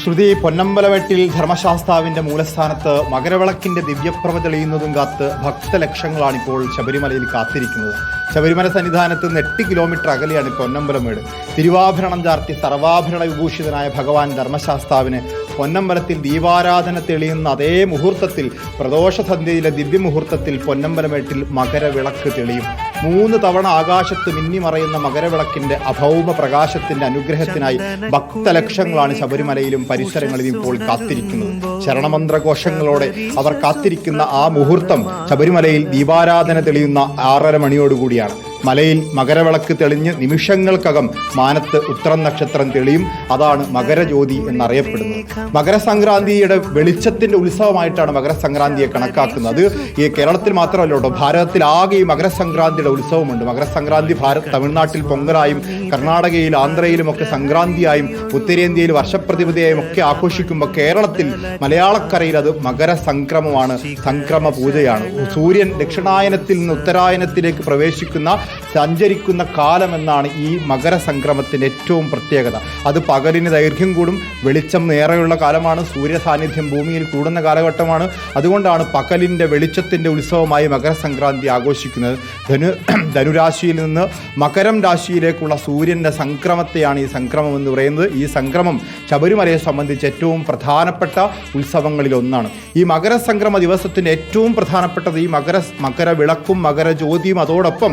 ശ്രുതി പൊന്നമ്പലമെട്ടിൽ ധർമ്മശാസ്താവിന്റെ മൂലസ്ഥാനത്ത് മകരവിളക്കിന്റെ ദിവ്യപ്രഭ തെളിയുന്നതും കാത്ത് ഭക്തലക്ഷങ്ങളാണിപ്പോൾ ശബരിമലയിൽ കാത്തിരിക്കുന്നത്. ശബരിമല സന്നിധാനത്ത് നിന്ന് 8 കിലോമീറ്റർ അകലെയാണ് പൊന്നമ്പലമേട്. തിരുവാഭരണം ചാർത്തി സർവാഭരണ വിഭൂഷിതനായ ഭഗവാൻ ധർമ്മശാസ്താവിന് പൊന്നമ്പലത്തിൽ ദീപാരാധന തെളിയുന്ന അതേ മുഹൂർത്തത്തിൽ പ്രദോഷസന്ധ്യയിലെ ദിവ്യമുഹൂർത്തത്തിൽ പൊന്നമ്പലമേട്ടിൽ മകരവിളക്ക് തെളിയും. 3 തവണ ആകാശത്ത് മിന്നിമറയുന്ന മകരവിളക്കിന്റെ അഭൗമ പ്രകാശത്തിന്റെ അനുഗ്രഹത്തിനായി ഭക്തലക്ഷങ്ങളാണ് ശബരിമലയിലും പരിസരങ്ങളിലും ഇപ്പോൾ കാത്തിരിക്കുന്നത്. ശരണമന്ത്രഘോഷങ്ങളോടെ അവർ കാത്തിരിക്കുന്ന ആ മുഹൂർത്തം ശബരിമലയിൽ ദീപാരാധന തെളിയുന്ന 6:30 മണിയോടുകൂടിയാണ്. മലയിൽ മകരവിളക്ക് തെളിഞ്ഞ് നിമിഷങ്ങൾക്കകം മാനത്ത് ഉത്തരം നക്ഷത്രം തെളിയും. അതാണ് മകരജ്യോതി എന്നറിയപ്പെടുന്നത്. മകരസംക്രാന്തിയുടെ വെളിച്ചത്തിന്റെ ഉത്സവമായിട്ടാണ് മകരസംക്രാന്തിയെ കണക്കാക്കുന്നത്. അത് ഈ കേരളത്തിൽ മാത്രമല്ല കേട്ടോ, ഭാരതത്തിൽ ആകെ ഈ മകരസംക്രാന്തിയുടെ ഉത്സവമുണ്ട്. മകരസംക്രാന്തി തമിഴ്നാട്ടിൽ പൊങ്കലായും കർണാടകയിൽ ആന്ധ്രയിലും ഒക്കെ സംക്രാന്തിയായും ഉത്തരേന്ത്യയിൽ വർഷപ്രതിപതയായും ഒക്കെ ആഘോഷിക്കുമ്പോൾ കേരളത്തിൽ മലയാളക്കരയിൽ അത് മകരസംക്രമമാണ്, സംക്രമ പൂജയാണ്. സൂര്യൻ ദക്ഷിണായനത്തിൽ നിന്ന് ഉത്തരായനത്തിലേക്ക് സഞ്ചരിക്കുന്ന കാലമെന്നാണ് ഈ മകരസംക്രമത്തിൻ്റെ ഏറ്റവും പ്രത്യേകത. അത് പകലിന് ദൈർഘ്യം കൂടും, വെളിച്ചം ഏറെയുള്ള കാലമാണ്, സൂര്യ സാന്നിധ്യം ഭൂമിയിൽ കൂടുന്ന കാലഘട്ടമാണ്. അതുകൊണ്ടാണ് പകലിൻ്റെ വെളിച്ചത്തിൻ്റെ ഉത്സവമായി മകരസംക്രാന്തി ആഘോഷിക്കുന്നത്. ധനുരാശിയിൽ നിന്ന് മകരം രാശിയിലേക്കുള്ള സൂര്യൻ്റെ സംക്രമത്തെയാണ് ഈ സംക്രമം എന്ന് പറയുന്നത്. ഈ സംക്രമം ശബരിമലയെ സംബന്ധിച്ച് ഏറ്റവും പ്രധാനപ്പെട്ട ഉത്സവങ്ങളിലൊന്നാണ്. ഈ മകരസംക്രമ ദിവസത്തിൻ്റെ ഏറ്റവും പ്രധാനപ്പെട്ടത് ഈ മകരവിളക്കും മകരജ്യോതിയും. അതോടൊപ്പം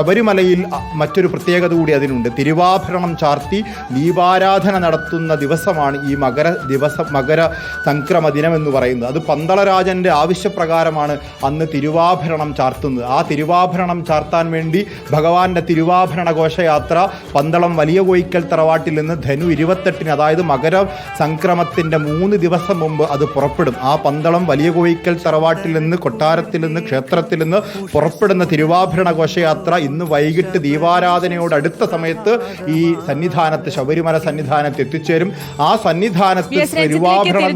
ശബരിമലയിൽ മറ്റൊരു പ്രത്യേകത കൂടി അതിനുണ്ട്. തിരുവാഭരണം ചാർത്തി ദീപാരാധന നടത്തുന്ന ദിവസമാണ് ഈ മകര സംക്രമ ദിനം എന്ന് പറയുന്നത്. അത് പന്തളരാജൻ്റെ ആവശ്യപ്രകാരമാണ് അന്ന് തിരുവാഭരണം ചാർത്തുന്നത്. ആ തിരുവാഭരണം ചാർത്താൻ വേണ്ടി ഭഗവാന്റെ തിരുവാഭരണ ഘോഷയാത്ര പന്തളം വലിയ കോയിക്കൽ തറവാട്ടിൽ നിന്ന് ധനു 28-ന്, അതായത് മകര സംക്രമത്തിൻ്റെ 3 ദിവസം മുമ്പ് അത് പുറപ്പെടും. ആ പന്തളം വലിയ കോയിക്കൽ തറവാട്ടിൽ നിന്ന്, കൊട്ടാരത്തിൽ നിന്ന്, ക്ഷേത്രത്തിൽ നിന്ന് പുറപ്പെടുന്ന തിരുവാഭരണ ഘോഷയാത്ര ഇന്ന് വൈകിട്ട് ദീപാരാധനയോടടുത്ത സമയത്ത് ഈ സന്നിധാനത്ത്, ശബരിമല സന്നിധാനത്ത് എത്തിച്ചേരും. ആ സന്നിധാനത്ത് തിരുവാഭരണം